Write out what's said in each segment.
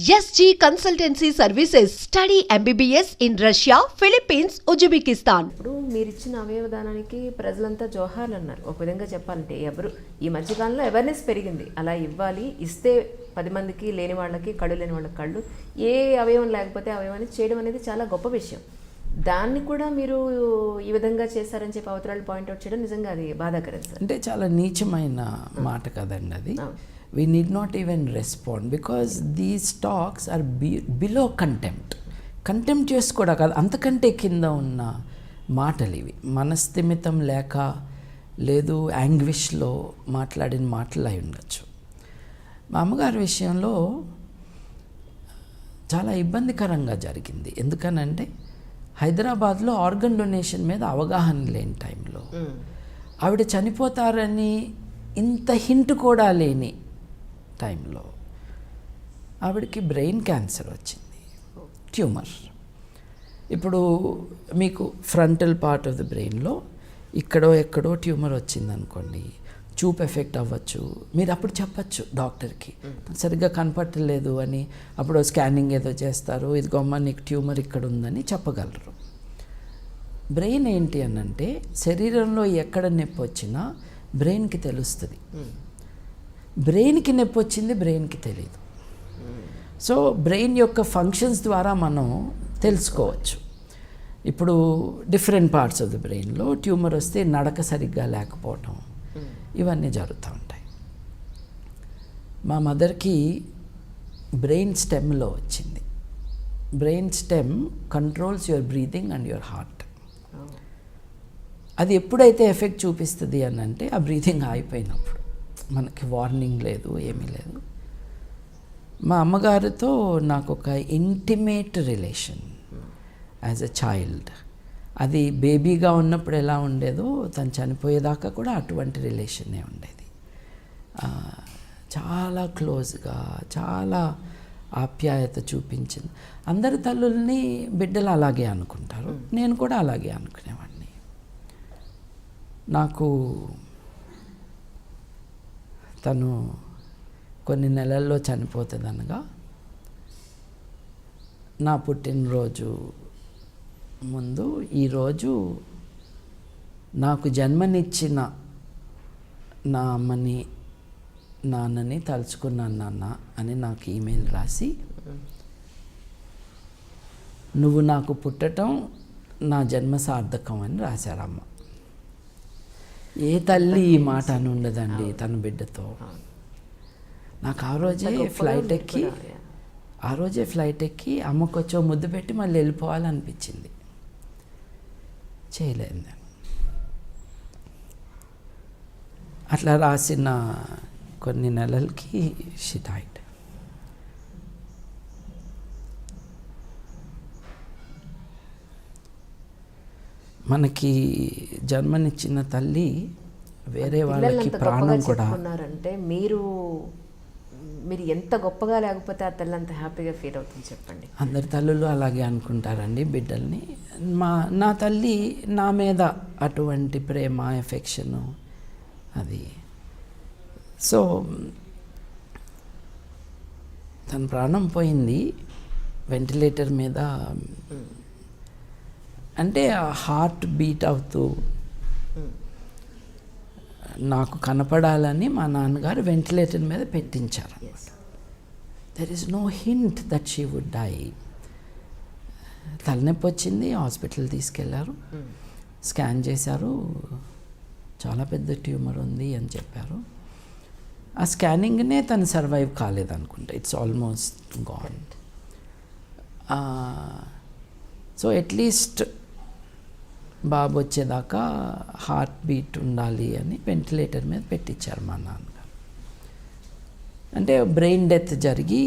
SG Consultancy Services. Study MBBS in Russia, Philippines, Uzbekistan. ఇప్పుడు మీరు ఇచ్చిన అవయవదానానికి ప్రజలంతా జోహార్లు అన్నారు. ఒక విధంగా చెప్పాలంటే ఎవరు ఈ మధ్యకాలంలో అవేర్నెస్ పెరిగింది, అలా ఇవ్వాలి, ఇస్తే 10 మందికి, లేని వాళ్ళకి, కళ్ళు లేని వాళ్ళకి కళ్ళు, ఏ అవయవం లేకపోతే అవయవాన్ని చేయడం అనేది చాలా గొప్ప విషయం. దాన్ని కూడా మీరు ఈ విధంగా చేశారని చెప్పి అవతరాలు పాయింట్అవుట్ చేయడం నిజంగా అది బాధాకరం సార్. అంటే చాలా నీచమైన మాట కదండి అది. We need not even respond because these talks are below contempt. Contemptuous కూడా కాదు, అంతకంటే కింద ఉన్న మాటలు ఇవి. మనస్థిమితం లేక లేదు యాంగ్విష్లో మాట్లాడిన మాటలు అయి ఉండొచ్చు. మా అమ్మగారి విషయంలో చాలా ఇబ్బందికరంగా జరిగింది. ఎందుకనంటే హైదరాబాద్లో ఆర్గన్ డొనేషన్ మీద అవగాహన లేని టైంలో ఆవిడ చనిపోతారని ఇంత హింట్ కూడా లేని టైంలో ఆవిడకి బ్రెయిన్ క్యాన్సర్ వచ్చింది, ట్యూమర్. ఇప్పుడు మీకు ఫ్రంటల్ పార్ట్ ఆఫ్ ద బ్రెయిన్లో ఎక్కడో ట్యూమర్ వచ్చింది అనుకోండి, చూపు ఎఫెక్ట్ అవ్వచ్చు. మీరు అప్పుడు చెప్పచ్చు డాక్టర్కి సరిగ్గా కనపట్టలేదు అని, అప్పుడు స్కానింగ్ ఏదో చేస్తారు, ఇదిగోమ్మ నీకు ట్యూమర్ ఇక్కడ ఉందని చెప్పగలరు. బ్రెయిన్ ఏంటి అనంటే శరీరంలో ఎక్కడ నొప్పి వచ్చినా బ్రెయిన్కి తెలుస్తుంది. బ్రెయిన్కి నొప్పి వచ్చింది బ్రెయిన్కి తెలియదు. సో బ్రెయిన్ యొక్క ఫంక్షన్స్ ద్వారా మనం తెలుసుకోవచ్చు. ఇప్పుడు డిఫరెంట్ పార్ట్స్ ఆఫ్ ద బ్రెయిన్లో ట్యూమర్ వస్తే నడక సరిగ్గా లేకపోవటం, ఇవన్నీ జరుగుతూ ఉంటాయి. మా మదర్కి బ్రెయిన్ స్టెమ్లో వచ్చింది. Brain stem controls your breathing and your heart. అది ఎప్పుడైతే ఎఫెక్ట్ చూపిస్తుంది అని అంటే ఆ బ్రీతింగ్ ఆగిపోయినప్పుడు, మనకి వార్నింగ్ లేదు, ఏమీ లేదు. మా అమ్మగారితో నాకు ఒక intimate relation as a child. అది బేబీగా ఉన్నప్పుడు ఎలా ఉండేదో తను చనిపోయేదాకా కూడా అటువంటి రిలేషనే ఉండేది. చాలా క్లోజ్గా, చాలా ఆప్యాయత చూపించింది. అందరి తల్లుల్ని బిడ్డలు అలాగే అనుకుంటారు, నేను కూడా అలాగే అనుకునేవాడిని. నాకు తను కొన్ని నెలల్లో చనిపోతుందనగా నా పుట్టినరోజు ముందు ఈరోజు నాకు జన్మనిచ్చిన నా అమ్మని నాన్నని తలుచుకున్నాను నాన్న అని నాకు ఈమెయిల్ రాసి, నువ్వు నాకు పుట్టడం నా జన్మ సార్థకం అని రాశారమ్మ. ఏ తల్లి ఈ మాట అని ఉండదండి తన బిడ్డతో. నాకు ఆ రోజే ఫ్లైట్ ఎక్కి అమ్మకు వచ్చో ముద్దు పెట్టి మళ్ళీ వెళ్ళిపోవాలనిపించింది. చేయలేదు నేను. అట్లా రాసిన కొన్ని నెలలకి షీ డైడ్. మనకి జన్మనిచ్చిన తల్లి వేరే వాళ్ళకి ప్రాణం కూడా ఉన్నారంటే మీరు ఎంత గొప్పగా లేకపోతే ఆ తల్లి అంత హ్యాపీగా ఫీల్ అవుతుంది చెప్పండి. అందరి తల్లులు అలాగే అనుకుంటారండి బిడ్డల్ని. నా తల్లి నా మీద అటువంటి ప్రేమ, ఎఫెక్షను అది. సో తన ప్రాణం పోయింది వెంటిలేటర్ మీద. అంటే హార్ట్ బీట్ అవుతూ నాకు కనపడాలని మా నాన్నగారు వెంటిలేటర్ మీద పెట్టించారు. There is no hint that she would die. తలనొప్పి వచ్చింది, హాస్పిటల్ తీసుకెళ్లారు, స్కాన్ చేశారు, చాలా పెద్ద ట్యూమర్ ఉంది అని చెప్పారు. ఆ స్కానింగ్నే తను సర్వైవ్ కాలేదనుకుంటా, it's almost gone. So at least బాబు వచ్చేదాకా హార్ట్ బీట్ ఉండాలి అని వెంటిలేటర్ మీద పెట్టించారు మా నాన్నగారు. అంటే బ్రెయిన్ డెత్ జరిగి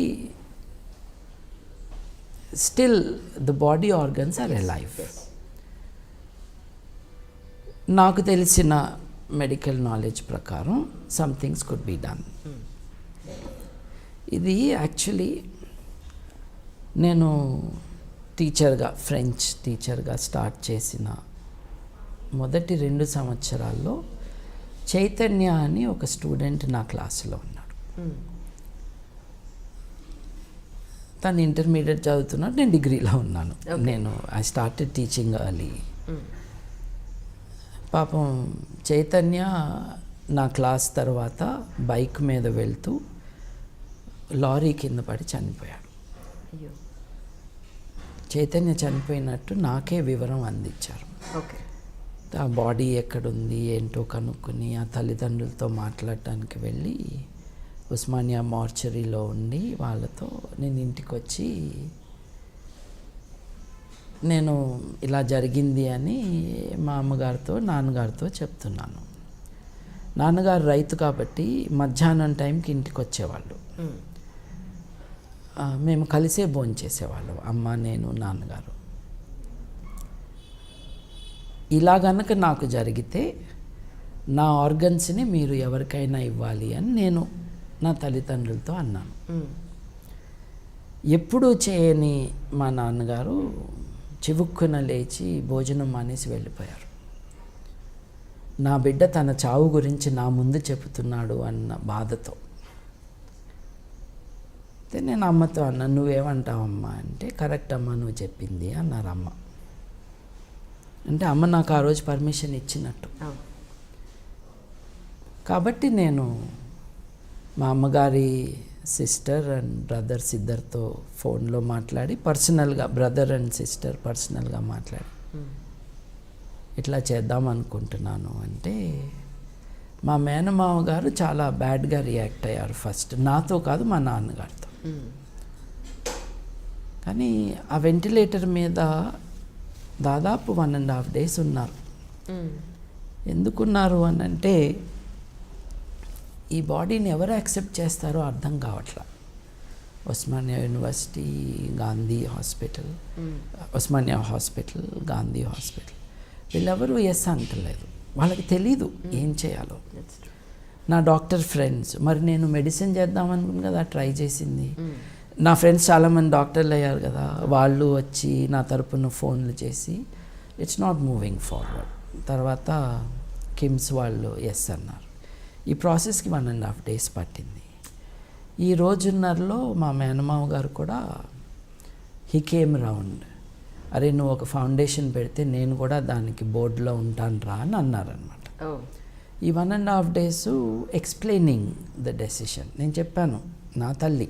still the body organs are alive. నాకు తెలిసిన మెడికల్ నాలెడ్జ్ ప్రకారం some things could be done. ఇది యాక్చువల్లీ నేను టీచర్గా, ఫ్రెంచ్ టీచర్గా స్టార్ట్ చేసిన మొదటి 2 సంవత్సరాల్లో చైతన్య అని ఒక స్టూడెంట్ నా క్లాసులో ఉన్నాడు. తను ఇంటర్మీడియట్ చదువుతున్నాడు, నేను డిగ్రీలో ఉన్నాను. నేను ఐ స్టార్టెడ్ టీచింగ్ అర్లీ. పాపం చైతన్య నా క్లాస్ తర్వాత బైక్ మీద వెళ్తూ లారీ కింద పడి చనిపోయాడు. అయ్యో. చైతన్య చనిపోయినట్టు నాకే వివరం అందించారు. ఓకే. ఆ బాడీ ఎక్కడుంది ఏంటో కనుక్కొని ఆ తల్లిదండ్రులతో మాట్లాడటానికి వెళ్ళి ఉస్మానియా మార్చరీలో ఉండి వాళ్ళతో నేను ఇంటికి వచ్చి నేను ఇలా జరిగింది అని మా అమ్మగారితో నాన్నగారితో చెప్తున్నాను. నాన్నగారు రైతు కాబట్టి మధ్యాహ్నం టైంకి ఇంటికి వచ్చేవాళ్ళు. మేము కలిసే భోంచేసేవాళ్ళం, అమ్మ నేను నాన్నగారు. ఇలా గనక నాకు జరిగితే నా ఆర్గన్స్ని మీరు ఎవరికైనా ఇవ్వాలి అని నేను నా తల్లిదండ్రులతో అన్నాను. ఎప్పుడూ చేయని మా నాన్నగారు చివుక్కున లేచి భోజనం మానేసి వెళ్ళిపోయారు. నా బిడ్డ తన చావు గురించి నా ముందు చెబుతున్నాడు అన్న బాధతో. అయితే నేను అమ్మతో అన్నా, నువ్వేమంటావమ్మా అంటే, కరెక్ట్ అమ్మా నువ్వు చెప్పింది అన్నారు అమ్మ. అంటే అమ్మ నాకు ఆ రోజు పర్మిషన్ ఇచ్చినట్టు. కాబట్టి నేను మా అమ్మగారి సిస్టర్ అండ్ బ్రదర్స్ ఇద్దరితో ఫోన్లో మాట్లాడి పర్సనల్గా, బ్రదర్ అండ్ సిస్టర్ పర్సనల్గా మాట్లాడి ఇట్లా చేద్దాం అనుకుంటున్నాను అంటే, మా మేనమామ గారు చాలా బ్యాడ్గా రియాక్ట్ అయ్యారు. ఫస్ట్ నాతో కాదు, మా నాన్నగారితో. కానీ ఆ వెంటిలేటర్ మీద దాదాపు 1.5 days ఉన్నారు. ఎందుకున్నారు అని అంటే, ఈ బాడీని ఎవరు యాక్సెప్ట్ చేస్తారో అర్థం కావట్లా. Osmania university, Gandhi hospital, Osmania hospital, Gandhi hospital, వీళ్ళెవరూ ఎస్ అంటలేదు. వాళ్ళకి తెలీదు ఏం చేయాలో. నా డాక్టర్ ఫ్రెండ్స్, మరి నేను మెడిసిన్ చేద్దాం అనుకుని కదా ట్రై చేసింది. నా ఫ్రెండ్స్ చాలామంది డాక్టర్లు అయ్యారు కదా, వాళ్ళు వచ్చి నా తరపున ఫోన్లు చేసి ఇట్స్ నాట్ మూవింగ్ ఫార్వర్డ్. తర్వాత కిమ్స్ వాళ్ళు ఎస్ అన్నారు. ఈ ప్రాసెస్కి 1.5 days పట్టింది. ఈ రోజున్నరలో మా మేనమామ గారు కూడా హీ కేమ్ రౌండ్. అరే నువ్వు ఒక ఫౌండేషన్ పెడితే నేను కూడా దానికి బోర్డులో ఉంటాను రా అని అన్నారనమాట. ఈ 1.5 days ఎక్స్ప్లెయినింగ్ ద డెసిషన్. నేను చెప్పాను, నా తల్లి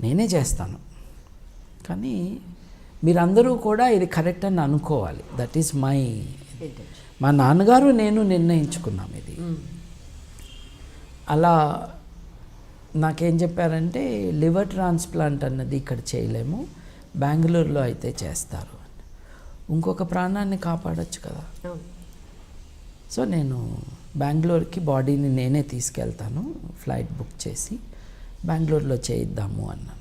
నేనే చేస్తాను, కానీ మీరందరూ కూడా ఇది కరెక్ట్ అని అనుకోవాలి. దట్ ఈస్ మై, మా నాన్నగారు నేను నిర్ణయించుకున్నాం ఇది. అలా నాకేం చెప్పారంటే, లివర్ ట్రాన్స్ప్లాంట్ అన్నది ఇక్కడ చేయలేము, బెంగళూరులో అయితే చేస్తారు. ఇంకొక ప్రాణాన్ని కాపాడొచ్చు కదా. సో నేను బెంగళూరుకి బాడీని నేనే తీసుకెళ్తాను, ఫ్లైట్ బుక్ చేసి బెంగళూరులో చేయిద్దాము అన్నాను.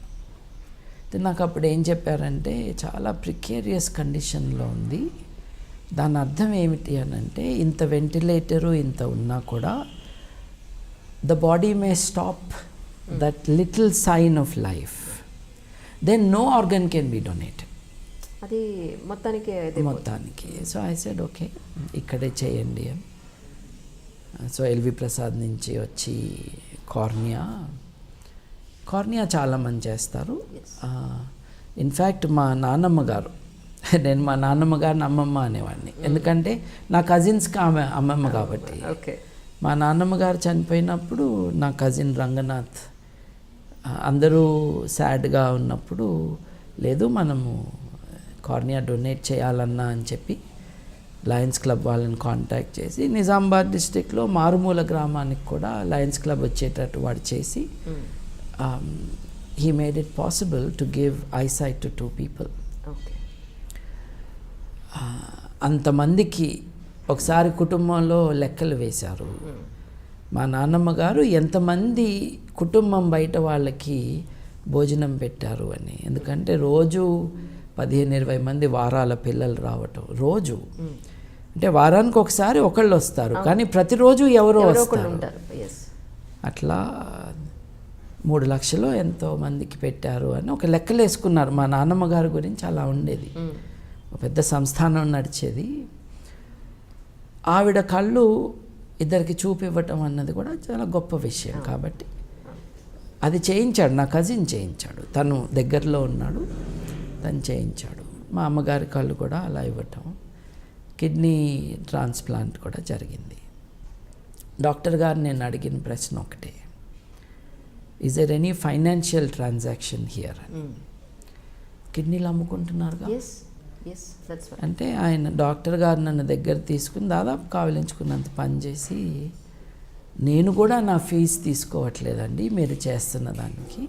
నాకు అప్పుడు ఏం చెప్పారంటే, చాలా ప్రికేరియస్ కండిషన్లో ఉంది. దాని అర్థం ఏమిటి అని అంటే, ఇంత వెంటిలేటరు ఇంత ఉన్నా కూడా the body may stop that little sign of life, then no organ can be donated. అది మొత్తానికి. సో ఐ సెడ్ ఓకే, ఇక్కడే చేయండి అని. సో ఎల్వి ప్రసాద్ నుంచి వచ్చి కార్నియా చాలామంది చేస్తారు. ఇన్ఫ్యాక్ట్ మా నాన్నమ్మ గారు, నేను మా నాన్నమ్మ గారిని అమ్మమ్మ అనేవాడిని, ఎందుకంటే నా కజిన్స్కి ఆమె అమ్మమ్మ కాబట్టి. ఓకే. మా నాన్నమ్మ గారు చనిపోయినప్పుడు నా కజిన్ రంగనాథ్ అందరూ సాడ్గా ఉన్నప్పుడు, లేదు మనము కార్నియా డొనేట్ చేయాలన్నా అని చెప్పి లయన్స్ క్లబ్ వాళ్ళని కాంటాక్ట్ చేసి నిజామాబాద్ డిస్ట్రిక్ట్లో మారుమూల గ్రామానికి కూడా లయన్స్ క్లబ్ వచ్చేటట్టు వాడు చేసి he made it possible to give eyesight to 2 people. Okay. అంతమందికి ఒకసారి కుటుంబంలో లెక్కలు వేశారు. మా నాన్నమ్మ గారు ఎంతమంది కుటుంబం బయట వాళ్ళకి భోజనం పెట్టారు అని. ఎందుకంటే రోజు 15-20 మంది వారాల పిల్లలు రావటం రోజు. అంటే వారానికి ఒకసారి ఒకళ్ళు వస్తారు, కానీ ప్రతిరోజు ఎవరో వస్తారు. అట్లా 3 లక్షలు ఎంతో మందికి పెట్టారు అని ఒక లెక్కలు వేసుకున్నారు. మా నాన్నమ్మ గారి గురించి అలా ఉండేది, పెద్ద సంస్థానం నడిచేది. ఆవిడ కళ్ళు ఇద్దరికి చూపివ్వటం అన్నది కూడా చాలా గొప్ప విషయం. కాబట్టి అది చేయించాడు, నా కజిన్ చేయించాడు, తను దగ్గరలో ఉన్నాడు, తను చేయించాడు. మా అమ్మగారి కళ్ళు కూడా అలా ఇవ్వటం, కిడ్నీ ట్రాన్స్ప్లాంట్ కూడా జరిగింది. డాక్టర్ గారు నేను అడిగిన ప్రశ్న ఒకటే, is there any financial transaction here అని. కిడ్నీలు అమ్ముకుంటున్నారుగా అంటే ఆయన డాక్టర్ గారు నన్ను దగ్గర తీసుకుని దాదాపు కావలించుకున్నంత పని చేసి, నేను కూడా నా ఫీజు తీసుకోవట్లేదండి మీరు చేస్తున్న దానికి,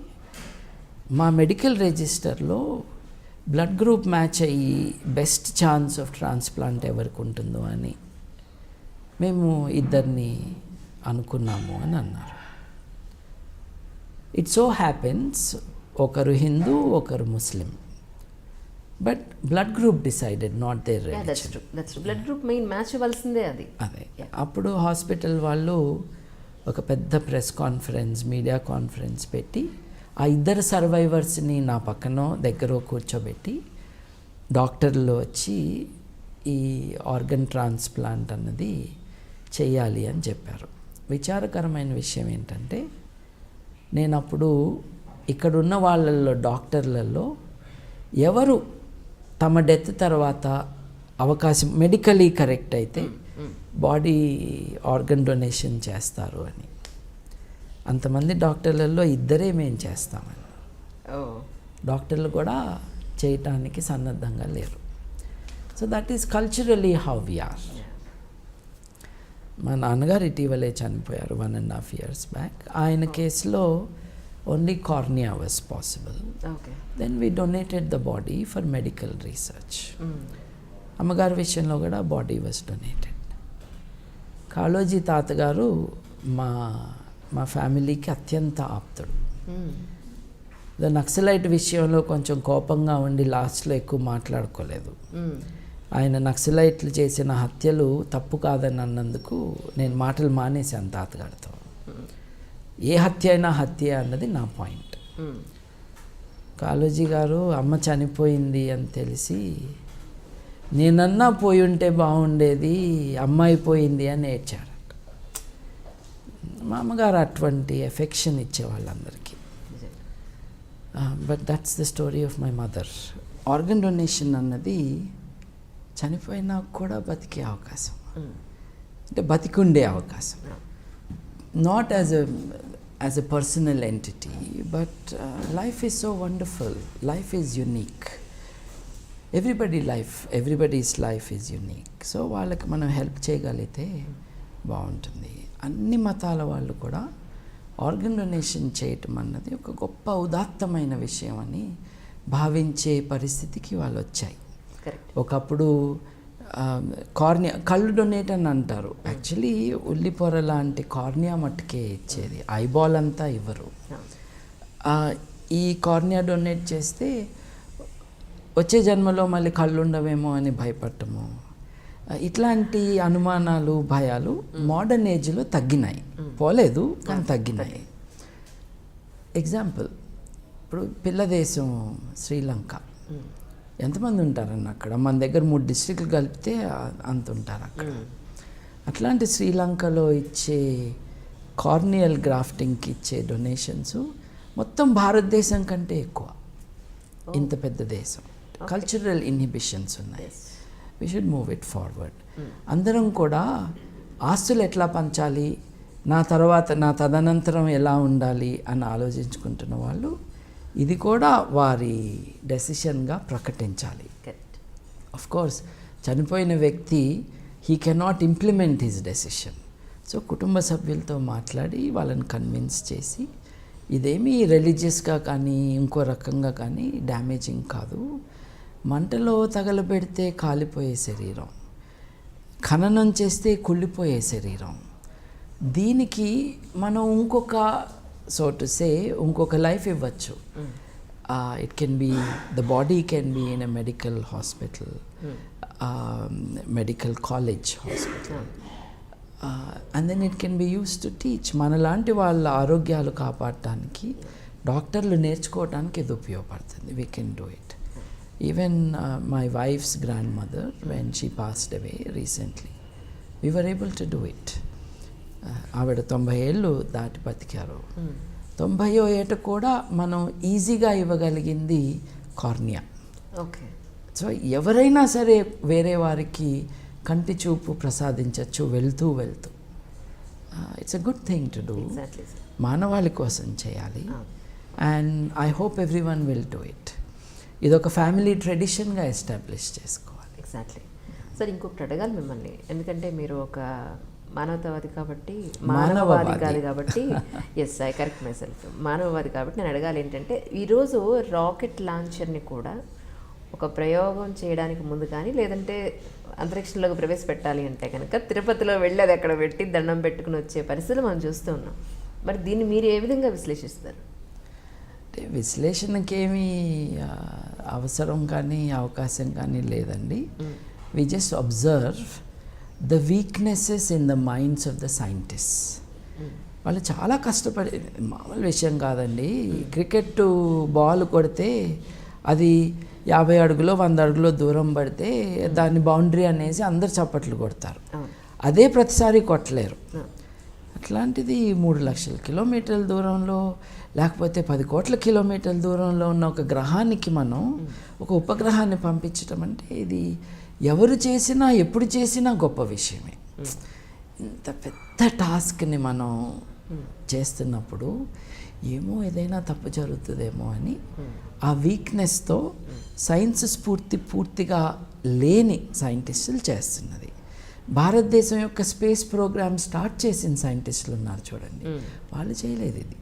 మా మెడికల్ రిజిస్టర్లో బ్లడ్ గ్రూప్ మ్యాచ్ అయ్యి బెస్ట్ ఛాన్స్ ఆఫ్ ట్రాన్స్ప్లాంట్ ఎవరికి ఉంటుందో అని మేము ఇద్దరిని అనుకున్నాము అని అన్నారు. ఇట్ సో హ్యాపెన్స్ ఒకరు హిందూ ఒకరు Muslim, but blood group decided, not their religion. Blood group main match అవ్వాల్సిందే అది. అదే అప్పుడు హాస్పిటల్ వాళ్ళు ఒక పెద్ద ప్రెస్ కాన్ఫరెన్స్, మీడియా కాన్ఫరెన్స్ పెట్టి ఆ ఇద్దరు సర్వైవర్స్ని నా పక్కనో దగ్గర కూర్చోబెట్టి డాక్టర్లు వచ్చి ఈ ఆర్గన్ ట్రాన్స్ప్లాంట్ అన్నది చేయాలి అని చెప్పారు. విచారకరమైన విషయం ఏంటంటే, నేను అప్పుడు ఇక్కడున్న వాళ్ళల్లో డాక్టర్లలో ఎవరు తమ డెత్ తర్వాత అవకాశం మెడికలీ కరెక్ట్ అయితే బాడీ ఆర్గన్ డొనేషన్ చేస్తారు అని, అంతమంది డాక్టర్లలో ఇద్దరే మేము చేస్తామని. డాక్టర్లు కూడా చేయటానికి సన్నద్ధంగా లేరు. So that is culturally how we are. మా నాన్నగారు ఇటీవలే చనిపోయారు 1.5 years బ్యాక్. ఆయన కేసులో only cornea was possible. Then we donated the body for medical research. అమ్మగారి విషయంలో కూడా బాడీ వాజ్ డొనేటెడ్. కాళోజీ తాతగారు మా ఫ్యామిలీకి అత్యంత ఆప్తుడు. ద నక్సలైట్ విషయంలో కొంచెం కోపంగా ఉండి లాస్ట్లో ఎక్కువ మాట్లాడుకోలేదు. ఆయన నక్సలైట్లు చేసిన హత్యలు తప్పు కాదని అన్నందుకు నేను మాటలు మానేశాను తాతగారితో. ఏ హత్య అయినా హత్య అన్నది నా పాయింట్. కాళోజీ గారు అమ్మ చనిపోయింది అని తెలిసి, నేనన్నా పోయి ఉంటే బాగుండేది, అమ్మాయి పోయింది అని ఏడ్చారట. మా అమ్మగారు అటువంటి ఎఫెక్షన్ ఇచ్చేవాళ్ళందరికీ. But that's the story of my mother. Organ donation అన్నది చనిపోయినా కూడా బతికే అవకాశం, అంటే బతికుండే అవకాశం. Not as a personal entity, but life is so wonderful, life is unique. Everybody's life is unique. So వాళ్ళకి మనం హెల్ప్ చేయగలిగితే బాగుంటుంది. అన్ని మతాల వాళ్ళు కూడా ఆర్గన్ డొనేషన్ చేయటం అన్నది ఒక గొప్ప ఉదాత్తమైన విషయం అని భావించే పరిస్థితికి వాళ్ళు వచ్చాయి. ఒకప్పుడు కార్నియా, కళ్ళు డొనేట్ అని అంటారు, యాక్చువల్లీ ఉల్లిపొర లాంటి కార్నియా మట్టుకే ఇచ్చేది, ఐబాల్ అంతా ఇవ్వరు. ఈ కార్నియా డొనేట్ చేస్తే వచ్చే జన్మలో మళ్ళీ కళ్ళు ఉండవేమో అని భయపడటము, ఇట్లాంటి అనుమానాలు, భయాలు మోడర్న్ ఏజ్లో తగ్గినాయి, పోలేదు కానీ తగ్గినాయి. ఎగ్జాంపుల్, ఇప్పుడు పిల్ల దేశం శ్రీలంక, ఎంతమంది ఉంటారన్న అక్కడ, మన దగ్గర 3 డిస్ట్రిక్ట్లు కలిపితే అంత ఉంటారు అక్కడ. అట్లాంటి శ్రీలంకలో ఇచ్చే కార్నియల్ గ్రాఫ్టింగ్కి ఇచ్చే డొనేషన్స్ మొత్తం భారతదేశం కంటే ఎక్కువ. ఇంత పెద్ద దేశం, కల్చరల్ ఇన్హిబిషన్స్ ఉన్నాయి. We should move it forward. అందరం కూడా ఆస్తులు ఎట్లా పంచాలి, నా తదనంతరం ఎలా ఉండాలి అని ఆలోచించుకుంటున్న వాళ్ళు ఇది కూడా వారి డెసిషన్గా ప్రకటించాలి. ఆఫ్ కోర్స్ చనిపోయిన వ్యక్తి he cannot implement his decision. So కుటుంబ సభ్యులతో మాట్లాడి వాళ్ళని కన్విన్స్ చేసి, ఇదేమీ రిలీజియస్గా కానీ ఇంకో రకంగా కానీ డ్యామేజింగ్ కాదు, మంటలో తగలబెడితే కాలిపోయే శరీరం, ఖననం చేస్తే కుళ్ళిపోయే శరీరం, దీనికి మనం ఇంకొక లైఫ్ ఇవ్వచ్చు. It can be, the body can be in a medical hospital, medical college hospital, and then it can be use to teach. మనలాంటి వాళ్ళ ఆరోగ్యాలు కాపాడటానికి డాక్టర్లు నేర్చుకోవడానికి ఇది ఉపయోగపడుతుంది. We can do it. Even my wife's grandmother, when she passed away recently, we were able to do it. ఆవిడ 90 ఏళ్ళు దాటి బతికారు. 90వ ఏట కూడా మనం ఈజీగా ఇవ్వగలిగింది కార్నియా. ఓకే. సో ఎవరైనా సరే వేరే వారికి కంటి చూపు ప్రసాదించవచ్చు వెళ్తూ it's a good thing to do. Exactly sir. మానవాళి కోసం చేయాలి. And I hope every one will do it. ఇది ఒక ఫ్యామిలీ ట్రెడిషన్గా ఎస్టాబ్లిష్ చేసుకోవాలి. Exactly sir. ఇంకొకటి అడగాలి మిమ్మల్ని, ఎందుకంటే మీరు ఒక మానవతావాది కాబట్టి, మానవవాది కాదు కాబట్టి, yes I correct myself, మానవవాది కాబట్టి నేను అడగాలి ఏంటంటే, ఈరోజు రాకెట్ లాంచర్ని కూడా ఒక ప్రయోగం చేయడానికి ముందు కానీ లేదంటే అంతరిక్షంలోకి ప్రవేశపెట్టాలి అంటే కనుక తిరుపతిలో వెళ్ళి అది అక్కడ పెట్టి దండం పెట్టుకుని వచ్చే పరిస్థితులు మనం చూస్తూ ఉన్నాం. మరి దీన్ని మీరు ఏ విధంగా విశ్లేషిస్తారు? అంటే విశ్లేషణకేమీ అవసరం కానీ అవకాశం కానీ లేదండి. We just observe the weaknesses in the minds of the scientist. వాళ్ళు చాలా కష్టపడి, మామూలు విషయం కాదండి. క్రికెట్ బాల్ కొడితే అది 50 అడుగులో 100 అడుగులో దూరం పడితే దాన్ని బౌండరీ అనేసి అందరు చప్పట్లు కొడతారు. అదే ప్రతిసారి కొట్టలేరు. అట్లాంటిది 3 లక్షల కిలోమీటర్ల దూరంలో లేకపోతే 10 కోట్ల కిలోమీటర్ల దూరంలో ఉన్న ఒక గ్రహానికి మనం ఒక ఉపగ్రహాన్ని పంపించడం అంటే ఇది ఎవరు చేసినా ఎప్పుడు చేసినా గొప్ప విషయమే. ఇంత పెద్ద టాస్క్ని మనం చేస్తున్నప్పుడు ఏమో ఏదైనా తప్పు జరుగుతుందేమో అని ఆ వీక్నెస్తో సైన్స్ పూర్తిగా లేని సైంటిస్టులు చేస్తున్నది. భారతదేశం యొక్క స్పేస్ ప్రోగ్రామ్ స్టార్ట్ చేసిన సైంటిస్టులు ఉన్నారు చూడండి, వాళ్ళు చేయలేదు ఇది.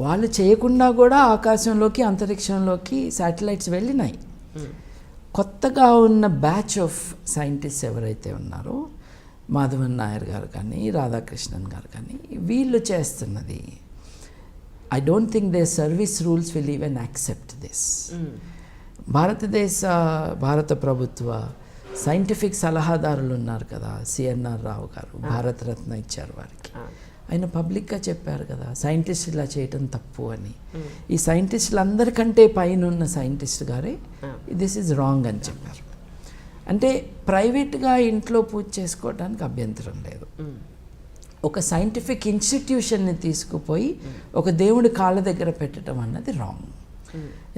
వాళ్ళు చేయకుండా కూడా ఆకాశంలోకి అంతరిక్షంలోకి శాటిలైట్స్ వెళ్ళినాయి. కొత్తగా ఉన్న బ్యాచ్ ఆఫ్ సైంటిస్ట్ ఎవరైతే ఉన్నారో, మాధవన్ నాయర్ గారు కానీ రాధాకృష్ణన్ గారు కానీ, వీళ్ళు చేస్తున్నది I don't think they service rules will even accept this. భారత ప్రభుత్వ సైంటిఫిక్ సలహాదారులు ఉన్నారు కదా, సిఎన్ఆర్ రావు గారు, భారతరత్న ఇచ్చారు వారికి. ఆయన పబ్లిక్గా చెప్పారు కదా సైంటిస్ట్ ఇలా చేయటం తప్పు అని. ఈ సైంటిస్టులు అందరికంటే పైన ఉన్న సైంటిస్ట్ గారే దిస్ ఈజ్ రాంగ్ అని చెప్పారు. అంటే ప్రైవేట్గా ఇంట్లో పూజ చేసుకోవడానికి అభ్యంతరం లేదు. ఒక సైంటిఫిక్ ఇన్స్టిట్యూషన్ని తీసుకుపోయి ఒక దేవుడి కాళ్ళ దగ్గర పెట్టడం అన్నది రాంగ్.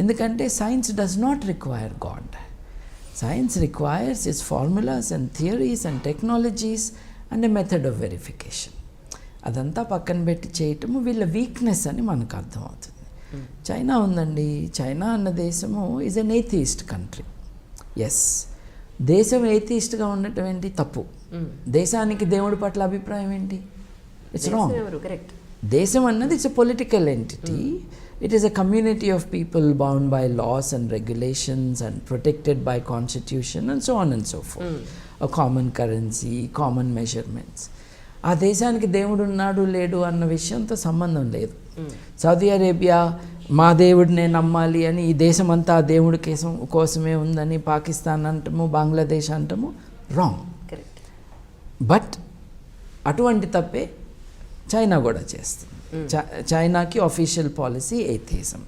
ఎందుకంటే science does not require God. Science requires is formulas and theories and technologies and a method of verification. అదంతా పక్కన పెట్టి చేయటము వీళ్ళ వీక్నెస్ అని మనకు అర్థమవుతుంది. చైనా ఉందండి, చైనా అన్న దేశము ఈజ్ ఎన్ ఏథియిస్ట్ కంట్రీ. ఎస్, దేశం ఏథియిస్ట్గా ఉండటం ఏంటి తప్పు. దేశానికి దేవుడి పట్ల అభిప్రాయం ఏంటి? It's wrong. దేశం అన్నది it's a political entity. It is a community of people bound by laws and regulations and protected by constitution and so on and so forth. A common currency, common measurements. ఆ దేశానికి దేవుడు ఉన్నాడు లేడు అన్న విషయంతో సంబంధం లేదు. సౌదీ అరేబియా మా దేవుడినే నమ్మాలి అని ఈ దేశమంతా ఆ దేవుడి కోసమే ఉందని పాకిస్తాన్ అంటాము, బంగ్లాదేశ్ అంటాము, రాంగ్. బట్ అటువంటి తప్పే చైనా కూడా చేస్తుంది. చైనాకి ఆఫీషియల్ పాలసీ ఏథియిజం.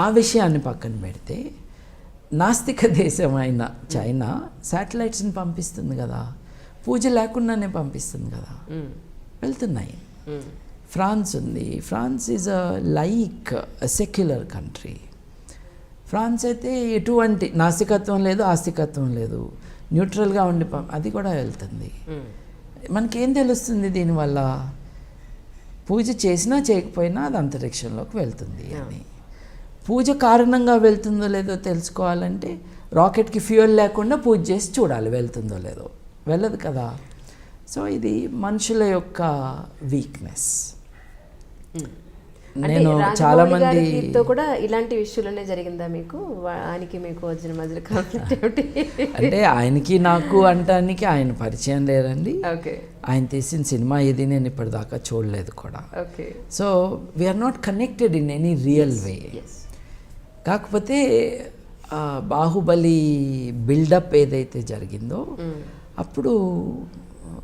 ఆ విషయాన్ని పక్కన పెడితే నాస్తిక దేశం అయిన చైనా శాటిలైట్స్ని పంపిస్తుంది కదా, పూజ లేకుండానే పంపిస్తుంది కదా, వెళ్తున్నాయి. ఫ్రాన్స్ ఉంది, France is like secular country. France అయితే ఎటువంటి నాస్తికత్వం లేదు, ఆస్తికత్వం లేదు, న్యూట్రల్గా ఉండి అది కూడా వెళ్తుంది. మనకేం తెలుస్తుంది దీనివల్ల? పూజ చేసినా చేయకపోయినా అది అంతరిక్షంలోకి వెళ్తుంది అని. పూజ కారణంగా వెళ్తుందో లేదో తెలుసుకోవాలంటే రాకెట్కి ఫ్యూయల్ లేకుండా పూజ చేసి చూడాలి వెళ్తుందో లేదో. వెళ్ళదు కదా. సో ఇది మనుషుల యొక్క వీక్నెస్. నేను చాలా మంది కూడా ఇలాంటి విషయాలనే జరిగిందా మీకు? ఆయనకి మీకు వచ్చిన మధ్య కాన్ఫ్లిక్ట్ ఏమిటి? అంటే ఆయనకి నాకు అంటానికి ఆయన పరిచయం లేదండి. ఆయన తీసిన సినిమా ఏది నేను ఇప్పటిదాకా చూడలేదు కూడా. So we are not connected in any real way. కాకపోతే బాహుబలి బిల్డప్ ఏదైతే జరిగిందో అప్పుడు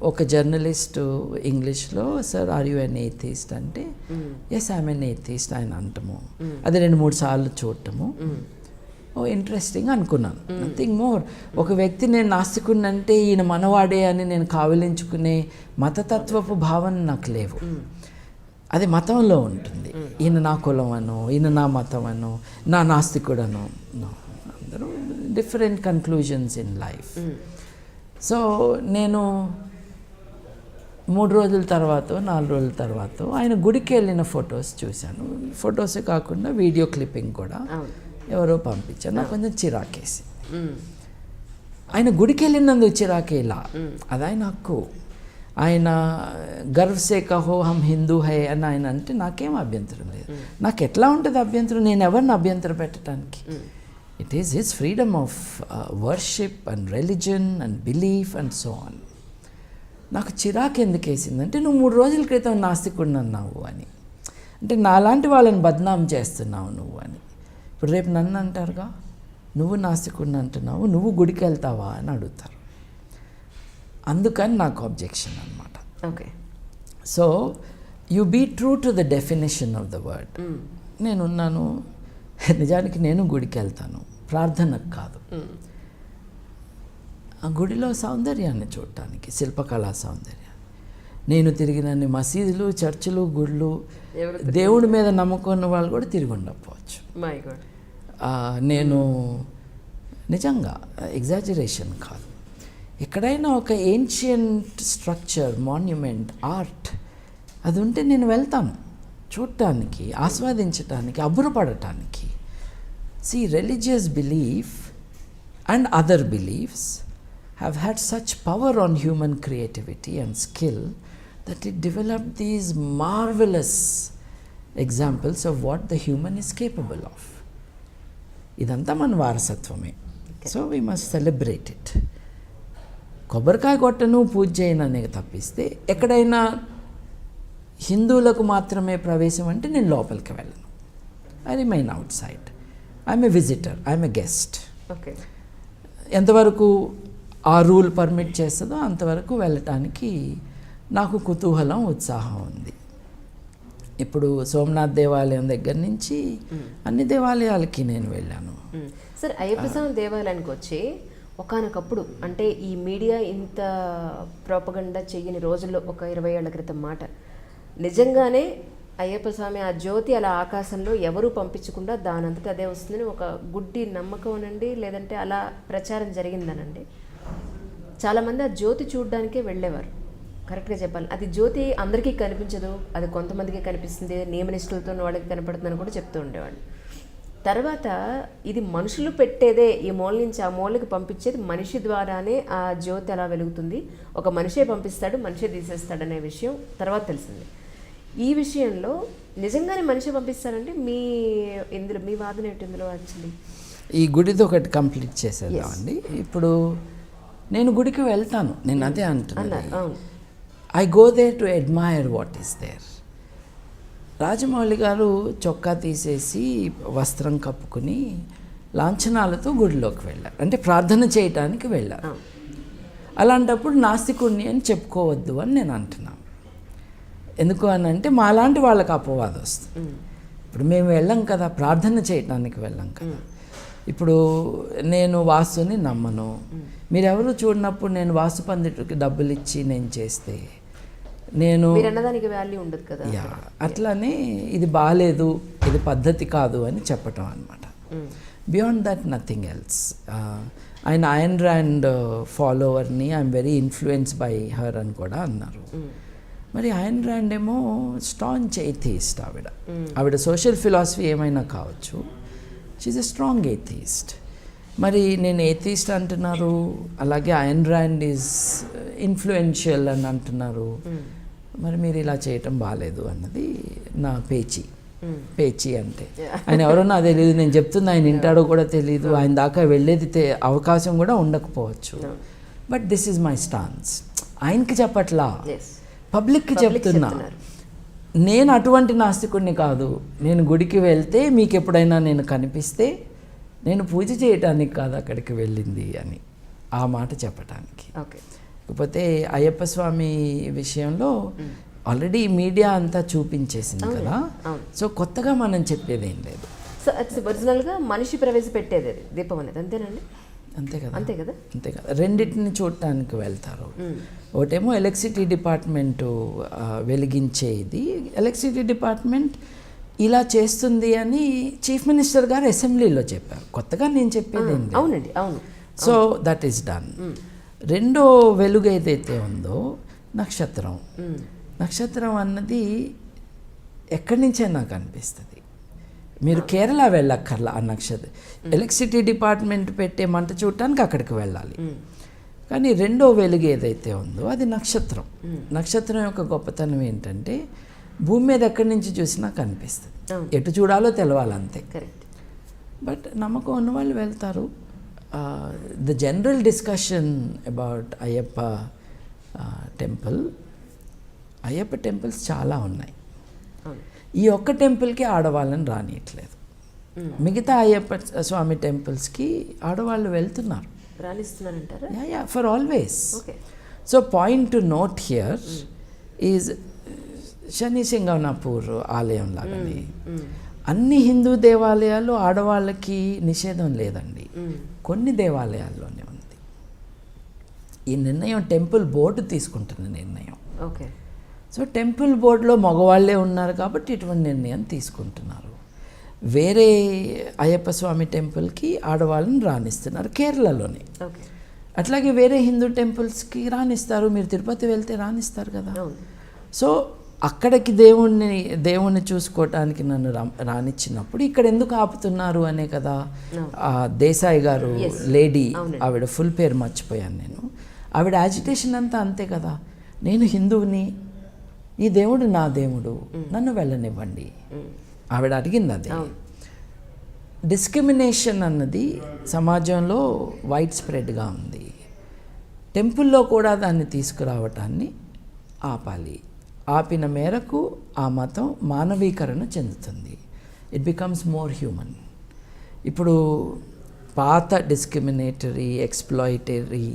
ఒక జర్నలిస్టు ఇంగ్లీష్లో sir are you an atheist అంటే ఎస్ ఐఎమ్ ఎన్ ఏథిస్ట్ ఆయన అంటాము. అది 2-3 సార్లు చూడటము ఇంట్రెస్టింగ్ అనుకున్నాను. Nothing more. ఒక వ్యక్తి నేను నాస్తికుడినంటే ఈయన మనవాడే అని నేను కావిలించుకునే మతతత్వపు భావన నాకు లేవు. అది మతంలో ఉంటుంది. ఈయన నా కులం అనో, ఈయన నా మతం అనో, నా నాస్తికుడనో. అందరూ different conclusions in life. So నేను 3 రోజుల తర్వాత 4 రోజుల తర్వాత ఆయన గుడికి వెళ్ళిన ఫొటోస్ చూశాను. ఫొటోసే కాకుండా వీడియో క్లిప్పింగ్ కూడా ఎవరో పంపించారు. నాకు కొంచెం చిరాకేసి, ఆయన గుడికి వెళ్ళినందుకు చిరాకేలా, అది ఆయన హక్కు. ఆయన గర్వ్ సే కహో హమ్ హిందూ హై అని ఆయన అంటే నాకేం అభ్యంతరం లేదు. నాకు ఎట్లా ఉంటుంది అభ్యంతరం? నేను ఎవరిని అభ్యంతరం పెట్టడానికి? It is his freedom of worship and religion and belief and so on. నాకు చిరాకు ఎందుకు వేసిందంటే, నువ్వు 3 రోజుల క్రితం నాస్తికుడిని అన్నావు అని, అంటే నాలాంటి వాళ్ళని బద్నాం చేస్తున్నావు నువ్వు అని. ఇప్పుడు రేపు నన్ను అంటారుగా, నువ్వు నాస్తికుడిని అంటున్నావు, నువ్వు గుడికి వెళ్తావా అని అడుగుతారు. అందుకని నాకు అబ్జెక్షన్ అనమాట. Okay. So you be true to the definition of the word. నేనున్నాను, నిజానికి నేను గుడికి వెళ్తాను, ప్రార్థనకు కాదు. ఆ గుడిలో సౌందర్యాన్ని చూడటానికి, శిల్పకళా సౌందర్యాన్ని. నేను తిరిగినన్ని మసీదులు, చర్చిలు, గుళ్ళు, దేవుడి మీద నమ్మకం ఉన్న వాళ్ళు కూడా తిరిగి ఉండకపోవచ్చు. నేను నిజంగా ఎగ్జాజరేషన్ కాదు. ఎక్కడైనా ఒక ఏన్షియంట్ స్ట్రక్చర్, మాన్యుమెంట్, ఆర్ట్ అది ఉంటే నేను వెళ్తాను చూడటానికి, ఆస్వాదించటానికి, అబ్బురపడటానికి. See, religious belief and other beliefs have had such power on human creativity and skill that it developed these marvelous examples of what the human is capable of. ఇదంతా మన వారసత్వమే. So we must celebrate it. కొబ్బరికాయ కొట్టను, పూజ చేయననే తప్పిస్తే ఎక్కడైనా హిందువులకు మాత్రమే ప్రవేశం అంటే నేను లోపలికి వెళ్ళను. I remain out side. I'm a visitor, I'm a guest. Okay. ఎంతవరకు ఆ రూల్ పర్మిట్ చేస్తుందో అంతవరకు వెళ్ళటానికి నాకు కుతూహలం, ఉత్సాహం ఉంది. ఇప్పుడు సోమనాథ్ దేవాలయం దగ్గర నుంచి అన్ని దేవాలయాలకి నేను వెళ్ళాను. సార్, అయ్యప్ప స్వామి దేవాలయానికి వచ్చి ఒకానొకప్పుడు, అంటే ఈ మీడియా ఇంత ప్రోపగండా చెయ్యని రోజుల్లో, ఒక 20 ఏళ్ల క్రితం మాట, నిజంగానే అయ్యప్ప స్వామి ఆ జ్యోతి అలా ఆకాశంలో ఎవరూ పంపించకుండా దానంతటా అదే వస్తుందని ఒక గుడ్డి నమ్మకం అనండి, లేదంటే అలా ప్రచారం జరిగిందనండి. చాలామంది ఆ జ్యోతి చూడడానికే వెళ్ళేవారు. కరెక్ట్గా చెప్పాలి, అది జ్యోతి అందరికీ కనిపించదు, అది కొంతమందికి కనిపిస్తుంది, నియమనిష్ఠులతో వాళ్ళకి కనపడుతుందని కూడా చెప్తూ ఉండేవాళ్ళు. తర్వాత ఇది మనుషులు పెట్టేదే, ఈ మూల నుంచి ఆ మూలకి పంపించేది మనిషి ద్వారానే ఆ జ్యోతి అలా వెలుగుతుంది, ఒక మనిషే పంపిస్తాడు, మనిషే తీసేస్తాడనే విషయం తర్వాత తెలిసింది. ఈ విషయంలో నిజంగానే మనిషి పంపిస్తారంటే ఇందులో మీ వాదన ఏంటి? ఇందులో యాక్చువల్లీ ఈ గుడితో ఒకటి కంప్లీట్ చేసేద్దామండి. ఇప్పుడు నేను గుడికి వెళ్తాను, నేను అదే అంటున్నాను. I go there to admire what is there. Rajamouli garu చొక్కా తీసేసి వస్త్రం కప్పుకుని లాంఛనాలతో గుడిలోకి వెళ్ళారు, అంటే ప్రార్థన చేయటానికి వెళ్ళారు. అలాంటప్పుడు నాస్తికుడిని అని చెప్పుకోవద్దు అని నేను అంటున్నాను. ఎందుకు అని అంటే మాలాంటి వాళ్ళకి అపవాదం వస్తుంది. ఇప్పుడు మేము వెళ్ళాం కదా, ప్రార్థన చేయటానికి వెళ్ళాం కదా. ఇప్పుడు నేను వాస్తుని నమ్మను, మీరెవరు చూడనప్పుడు నేను వాస్తు పండితుడికి డబ్బులు ఇచ్చి నేను చేస్తే నేను అన్నదానికి వాల్యూ ఉండదు కదా. అట్లానే ఇది బాగాలేదు, ఇది పద్ధతి కాదు అని చెప్పటం అనమాట. Beyond that nothing else. ఆయన అయన్ ర్యాండ్ ఫాలోవర్ని, I'm very influence by her అని కూడా అన్నారు. మరి అయన్ ర్యాండ్ ఏమో స్ట్రాంగ్ ఎథీస్ట్. ఆవిడ సోషల్ ఫిలాసఫీ ఏమైనా కావచ్చు, షీఈ్ ఎ స్ట్రాంగ్ ఎథీస్ట్. మరి నేను ఎథీస్ట్ అంటున్నారు, అలాగే అయన్ ర్యాండ్ ఈజ్ ఇన్ఫ్లుయెన్షియల్ అని అంటున్నారు. మరి మీరు ఇలా చేయటం బాగాలేదు అన్నది నా పేచీ అంటే. ఆయన ఎవరో నాకు తెలియదు, నేను చెప్తున్నా ఆయన వింటాడో కూడా తెలియదు, ఆయన దాకా వెళ్ళేది అవకాశం కూడా ఉండకపోవచ్చు. But this is my stance. ఆయనకి చెప్పట్లా, పబ్లిక్కి చెప్తున్నా. నేను అటువంటి నాస్తికుడిని కాదు. నేను గుడికి వెళ్తే మీకు ఎప్పుడైనా నేను కనిపిస్తే నేను పూజ చేయటానికి కాదు అక్కడికి వెళ్ళింది అని, ఆ మాట చెప్పటానికి. కాకపోతే అయ్యప్ప స్వామి విషయంలో ఆల్రెడీ మీడియా అంతా చూపించేసింది కదా, సో కొత్తగా మనం చెప్పేది ఏం లేదు. సో ఒరిజినల్గా మనిషి ప్రవేశపెట్టేది అది దీపం అనేది, అంతేనండి. అంతే కదా అంతే కదా. అంతే కదా, రెండింటిని చూడటానికి వెళ్తారు. ఒకటేమో ఎలక్ట్రిసిటీ డిపార్ట్మెంటు వెలిగించే ఇది, ఎలక్ట్రిసిటీ డిపార్ట్మెంట్ ఇలా చేస్తుంది అని చీఫ్ మినిస్టర్ గారు అసెంబ్లీలో చెప్పారు. కొత్తగా నేను చెప్పేది ఏంటి? అవునండి, అవును. So that is done. రెండో వెలుగు ఏదైతే ఉందో నక్షత్రం. నక్షత్రం అన్నది ఎక్కడి నుంచే నాకు అనిపిస్తుంది. మీరు కేరళ వెళ్ళక్కర్లా ఆ నక్షత్రం. ఎలక్ట్రిసిటీ డిపార్ట్మెంట్ పెట్టే మంట చూడటానికి అక్కడికి వెళ్ళాలి. కానీ రెండో వెలుగు ఏదైతే ఉందో అది నక్షత్రం. నక్షత్రం యొక్క గొప్పతనం ఏంటంటే భూమి మీద ఎక్కడి నుంచి చూసినా కనిపిస్తుంది, ఎటు చూడాలో తెలవాలంతే. బట్ నమ్మకం ఉన్న వాళ్ళు వెళ్తారు. The general discussion about Ayyappa temple, Ayyappa temples చాలా ఉన్నాయి. ఈ ఒక్క టెంపుల్కి ఆడవాళ్ళని రానియట్లేదు. మిగతా అయ్యప్ప స్వామి టెంపుల్స్కి ఆడవాళ్ళు వెళ్తున్నారు, రాణిస్తున్నారంటారా? Yeah for always. So point to note here is Shani Shingnapur ఆలయం లాగానే అన్ని హిందూ దేవాలయాలు ఆడవాళ్ళకి నిషేధం లేదండి, కొన్ని దేవాలయాల్లోనే ఉంది. ఈ నిర్ణయం టెంపుల్ బోర్డు తీసుకుంటున్న నిర్ణయం. ఓకే. సో టెంపుల్ బోర్డులో మగవాళ్ళే ఉన్నారు కాబట్టి ఇటువంటి నిర్ణయం తీసుకుంటున్నారు. వేరే అయ్యప్ప స్వామి టెంపుల్కి ఆడవాళ్ళని రాణిస్తున్నారు కేరళలోనే. అట్లాగే వేరే హిందూ టెంపుల్స్కి రాణిస్తారు. మీరు తిరుపతి వెళ్తే రాణిస్తారు కదా. సో అక్కడికి దేవుణ్ణి చూసుకోవటానికి నన్ను రానిచ్చినప్పుడు ఇక్కడ ఎందుకు ఆపుతున్నారు అనే కదా దేశాయి గారు లేడీ, ఆవిడ ఫుల్ పేరు మర్చిపోయాను నేను, ఆవిడ యాజిటేషన్ అంతా అంతే కదా. నేను హిందువుని, ఈ దేవుడు నా దేవుడు, నన్ను వెళ్ళనివ్వండి, ఆవిడ అడిగింది అది. డిస్క్రిమినేషన్ అన్నది సమాజంలో వైడ్ స్ప్రెడ్గా ఉంది. టెంపుల్లో కూడా దాన్ని తీసుకురావటాన్ని ఆపాలి. ఆపిన మేరకు ఆ మతం మానవీకరణ చెందుతుంది. It becomes more human. ఇప్పుడు పాత discriminatory, exploitatory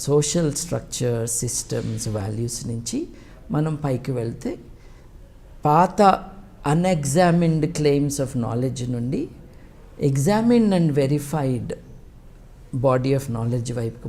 social structure, systems, values నుంచి మనం పైకి వెళ్తే పాత అన్ఎగ్జామిన్డ్ క్లెయిమ్స్ ఆఫ్ నాలెడ్జ్ నుండి examined and verified body of knowledge వైపుకు